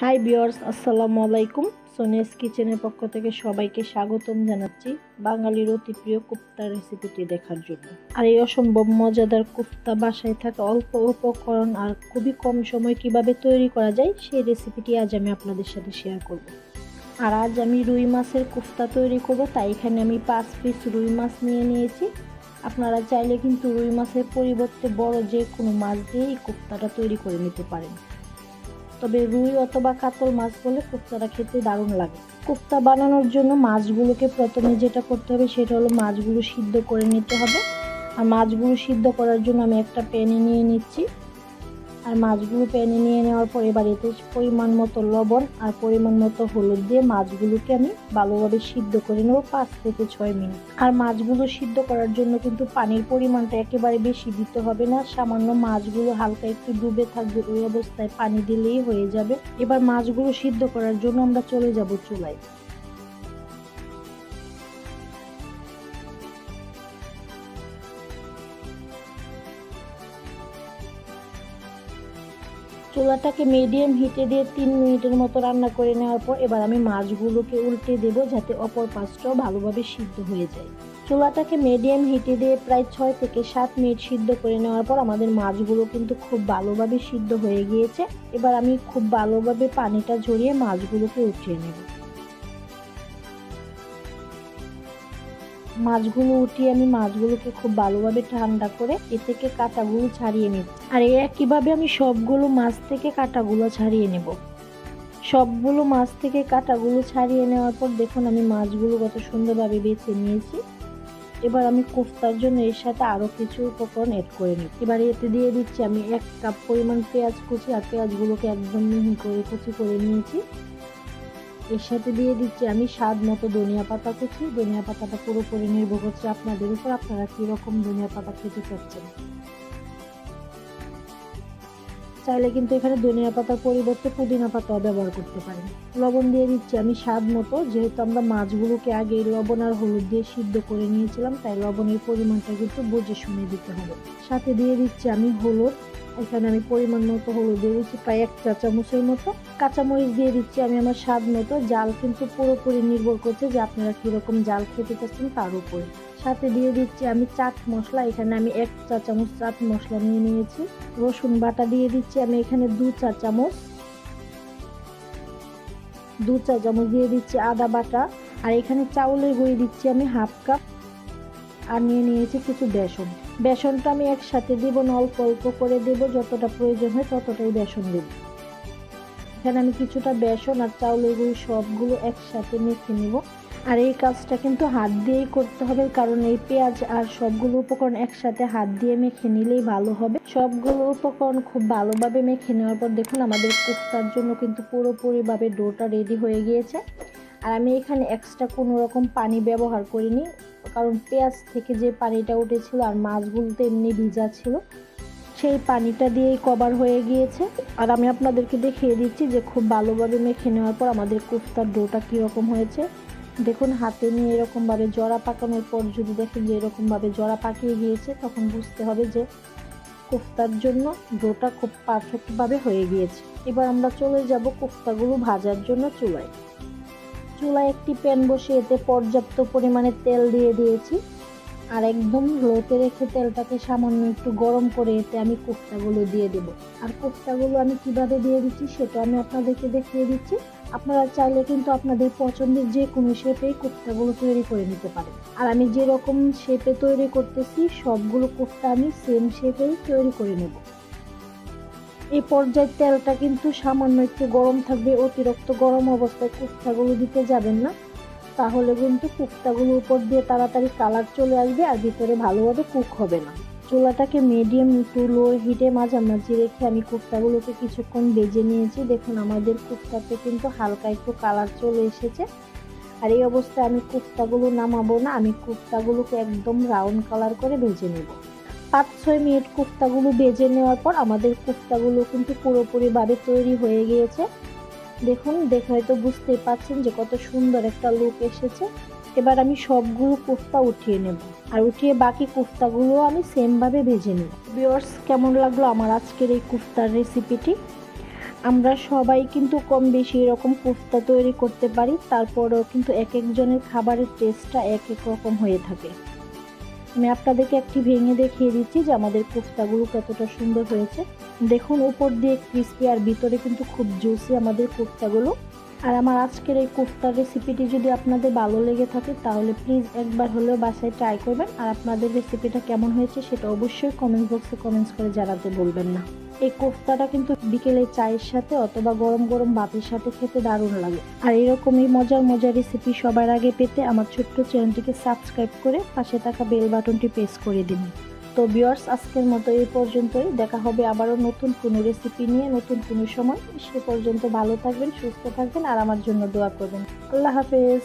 Hi viewers, আসসালামু আলাইকুম। সোনিয়াস কিচেনের পক্ষ থেকে সবাইকে স্বাগতম জানাচ্ছি বাঙালির অতি প্রিয় কোফতার রেসিপিটি দেখার জন্য। আর এই অসম্ভব মজাদার কোফতা বাসায় থাকা অল্প উপকরণ আর খুবই কম সময় কিভাবে তৈরি করা যায় সেই রেসিপিটি আজ আমি আপনাদের সাথে শেয়ার করব। আর আজ আমি রুই মাছের কোফতা তৈরি করব, তাই এখানে আমি 5 পিস রুই মাছ নিয়েছি। আপনারা চাইলে কিন্তু রুই মাছের পরিবর্তে বড় যে কোনো মাছ দিয়ে এই কোফতাটা তৈরি করে নিতে পারেন। তবে রুই অথবা কাতল মাছ বলে কোফতাটা খেতে দারুণ লাগে। কোফতা বানানোর জন্য মাছগুলোকে প্রথমে যেটা করতে হবে সেটা হলো মাছগুলো সিদ্ধ করে নিতে হবে। আর মাছগুলো সিদ্ধ করার জন্য আমি একটা প্যানে নিয়ে নিচ্ছি। আর মাছগুলো প্যানে নিয়ে নেওয়ার পর এবার এতে পরিমাণ মতো লবণ আর পরিমাণ মতো হলুদ দিয়ে মাছগুলোকে আমি ভালোভাবে সিদ্ধ করে নেব 5 থেকে 6 মিনিট। আর মাছগুলো সিদ্ধ করার জন্য কিন্তু পানির পরিমাণটা একেবারে বেশি দিতে হবে না, সামান্য মাছগুলো হালকা একটু ডুবে থাকবে, ওই অবস্থায় পানি দিলেই হয়ে যাবে। এবার মাছগুলো সিদ্ধ করার জন্য আমরা চলে যাব চুলায়। চুলাটাকে মিডিয়াম হিটে দিয়ে 3 মিনিটের মতো রান্না করে নেওয়ার পর এবার আমি মাছগুলোকে উল্টে দেব যাতে অপর পাশটাও ভালোভাবে সিদ্ধ হয়ে যায়। চুলাটাকে মিডিয়াম হিটে দিয়ে প্রায় 6 থেকে 7 মিনিট সিদ্ধ করে নেওয়ার পর আমাদের মাছগুলো কিন্তু খুব ভালোভাবে সিদ্ধ হয়ে গিয়েছে। এবার আমি খুব ভালোভাবে পানিটা ঝরিয়ে মাছগুলোকে উঠিয়ে নেব। মাছগুলো উঠিয়ে আমি মাছগুলোকে খুব ভালোভাবে ঠান্ডা করে এ থেকে কাঁটাগুলো ছাড়িয়ে নিচ্ছি। আর একইভাবে আমি সবগুলো মাছ থেকে কাঁটাগুলো ছাড়িয়ে নেব। সবগুলো মাছ থেকে কাঁটাগুলো ছাড়িয়ে নেওয়ার পর দেখুন আমি মাছগুলো কত সুন্দরভাবে বেছে নিয়েছি। এবার আমি কোফতার জন্য এর সাথে আরও কিছু উপকরণ অ্যাড করে নেব। এবার এতে দিয়ে দিচ্ছি আমি 1 কাপ পরিমাণ পেঁয়াজ কুচি, আর পেঁয়াজগুলোকে একদম মিহি করে কুচি করে নিয়েছি। এর সাথে দিয়ে দিচ্ছি আমি স্বাদ মতো ধনিয়া পাতা কুচি। ধনিয়া পাতাটা পুরোপুরি নির্ভর করছে আপনাদের উপর, আপনারা কীরকম ধনিয়া পাতা খেতে চাচ্ছেন। চাইলে কিন্তু এখানে ধনিয়া পাতার পরিবর্তে পুদিনা পাতাও ব্যবহার করতে পারেন। লবণ দিয়ে দিচ্ছি আমি স্বাদ মতো, যেহেতু আমরা মাছগুলোকে আগে লবণ আর হলুদ দিয়ে সিদ্ধ করে নিয়েছিলাম, তাই লবণের পরিমাণটা কিন্তু বুঝে শুনে দিতে হবে। সাথে দিয়ে দিচ্ছি আমি হলুদ। এখানে আমি পরিমাণ মতো হলুদ দিয়ে দিচ্ছি প্রায় 1 চা চামচের মতো। কাঁচামরিচ দিয়ে দিচ্ছি আমি আমার স্বাদ মতো। জাল কিন্তু পুরোপুরি নির্ভর করছে যে আপনারা কীরকম জাল খেতে চাচ্ছেন তার উপরে। সাথে দিয়ে দিচ্ছি আমি চাট মশলা। এখানে আমি 1 চা চামচ চাট মশলা নিয়েছি। রসুন বাটা দিয়ে দিচ্ছি আমি এখানে 2 চা চামচ। 2 চা চামচ দিয়ে দিচ্ছি আদা বাটা। আর এখানে চাউলের গুঁড়ি দিচ্ছি আমি 1/2 কাপ। আর নিয়েছি কিছু বেসন। বেসনটা আমি একসাথে দেবো না, অল্প অল্প করে দেবো, যতটা প্রয়োজন হয় ততটাই বেসন দেব। এখানে আমি কিছুটা বেসন আর চাউলের গুঁড়ি সবগুলো একসাথে মেখে নেব। আর এই কাজটা কিন্তু হাত দিয়েই করতে হবে, কারণ এই পেঁয়াজ আর সবগুলো উপকরণ একসাথে হাত দিয়ে মেখে নিলেই ভালো হবে। সবগুলো উপকরণ খুব ভালোভাবে মেখে নেওয়ার পর দেখুন আমাদের কোফতার জন্য কিন্তু পুরোপুরিভাবে ডোটা রেডি হয়ে গিয়েছে। আর আমি এখানে এক্সট্রা কোনো রকম পানি ব্যবহার করিনি, কারণ পেঁয়াজ থেকে যে পানিটা উঠেছিল আর মাছগুলো তো এমনি ভিজা ছিল, সেই পানিটা দিয়েই কভার হয়ে গিয়েছে। আর আমি আপনাদেরকে দেখিয়ে দিচ্ছি যে খুব ভালোভাবে মেখে নেওয়ার পর আমাদের কোফতার ডোটা কীরকম হয়েছে। দেখুন হাতে নিয়ে এরকমভাবে জড়া পাকানোর পর যদি দেখেন যে এরকমভাবে জড়া পাকিয়ে গিয়েছে, তখন বুঝতে হবে যে কোফতার জন্য ডোটা খুব পারফেক্টভাবে হয়ে গিয়েছে। এবার আমরা চলে যাব কোফতাগুলো ভাজার জন্য চুলায়। চুলায় একটি প্যান বসে এতে পর্যাপ্ত পরিমাণে তেল দিয়ে দিয়েছি। আর একদম লোতে রেখে তেলটাকে সামান্য একটু গরম করে এতে আমি কোফতাগুলো দিয়ে দেব। আর কোফতাগুলো আমি কিভাবে দিয়ে দিচ্ছি সেটা আমি আপনাদেরকে দেখিয়ে দিচ্ছি। আপনারা চাইলে কিন্তু আপনাদের পছন্দের যে কোনো শেপেই কোফতাগুলো তৈরি করে নিতে পারেন। আর আমি যেরকম শেপে তৈরি করতেছি সবগুলো কোফতা আমি সেম শেপেই তৈরি করে নেব। এই পর্যায়ে তেলটা কিন্তু সামান্য একটু গরম থাকবে, অতিরিক্ত গরম অবস্থায় কোফতাগুলো দিতে যাবেন না, তাহলে কিন্তু কোফতাগুলো উপর দিয়ে তাড়াতাড়ি কালার চলে আসবে আর ভিতরে ভালোভাবে কুক হবে না। চুলাটাকে মিডিয়াম টু লো হিটে মাঝামাঝি রেখে আমি কোফতাগুলোকে কিছুক্ষণ ভেজে নিয়েছি। দেখুন আমাদের কোফতাতে কিন্তু হালকা একটু কালার চলে এসেছে। আর এই অবস্থায় আমি কোফতাগুলো নামাবো না, আমি কোফতাগুলোকে একদম রাউন্ড কালার করে ভেজে নেব। 5-6 মিনিট কোফতাগুলো ভেজে নেওয়ার পর আমাদের কোফতাগুলো কিন্তু পুরোপুরিভাবে তৈরি হয়ে গিয়েছে। দেখুন দেখে হয়তো বুঝতেই পারছেন যে কত সুন্দর একটা লুক এসেছে। এবার আমি সবগুলো কোফতা উঠিয়ে নেব, আর উঠিয়ে বাকি কোফতাগুলো আমি সেমভাবে ভেজে নেব। ভিউয়ার্স, কেমন লাগলো আমার আজকের এই কোফতার রেসিপিটি? আমরা সবাই কিন্তু কম বেশি এরকম কোফতা তৈরি করতে পারি, তারপরেও কিন্তু এক একজনের খাবারের টেস্টটা এক এক রকম হয়ে থাকে। আমি আপনাদেরকে একটি ভেঙে দেখিয়ে দিচ্ছি যে আমাদের কোফতাগুলো কতটা সুন্দর হয়েছে। দেখুন, উপর দিয়ে ক্রিস্পি আর ভিতরে কিন্তু খুব জুসি আমাদের কোফতাগুলো। আর আমার আজকের এই কোফতার রেসিপিটি যদি আপনাদের ভালো লেগে থাকে তাহলে প্লিজ একবার হলেও বাসায় ট্রাই করবেন। আর আপনাদের রেসিপিটা কেমন হয়েছে সেটা অবশ্যই কমেন্ট বক্সে কমেন্টস করে জানাতে ভুলবেন না। এই কোফতাটা কিন্তু বিকেলে চায়ের সাথে অথবা গরম গরম ভাতের সাথে খেতে দারুণ লাগে। আর এরকমই মজার মজার রেসিপি সবার আগে পেতে আমার ছোট্ট চ্যানেলটিকে সাবস্ক্রাইব করে পাশে থাকা বেল বাটনটি প্রেস করে দিন। তো ভিউয়ার্স, আজকের মতো এই পর্যন্তই। দেখা হবে আবারও নতুন কোনো রেসিপি নিয়ে নতুন কোনো সময়। সে পর্যন্ত ভালো থাকবেন, সুস্থ থাকবেন আর আমার জন্য দোয়া করবেন। আল্লাহ হাফেজ।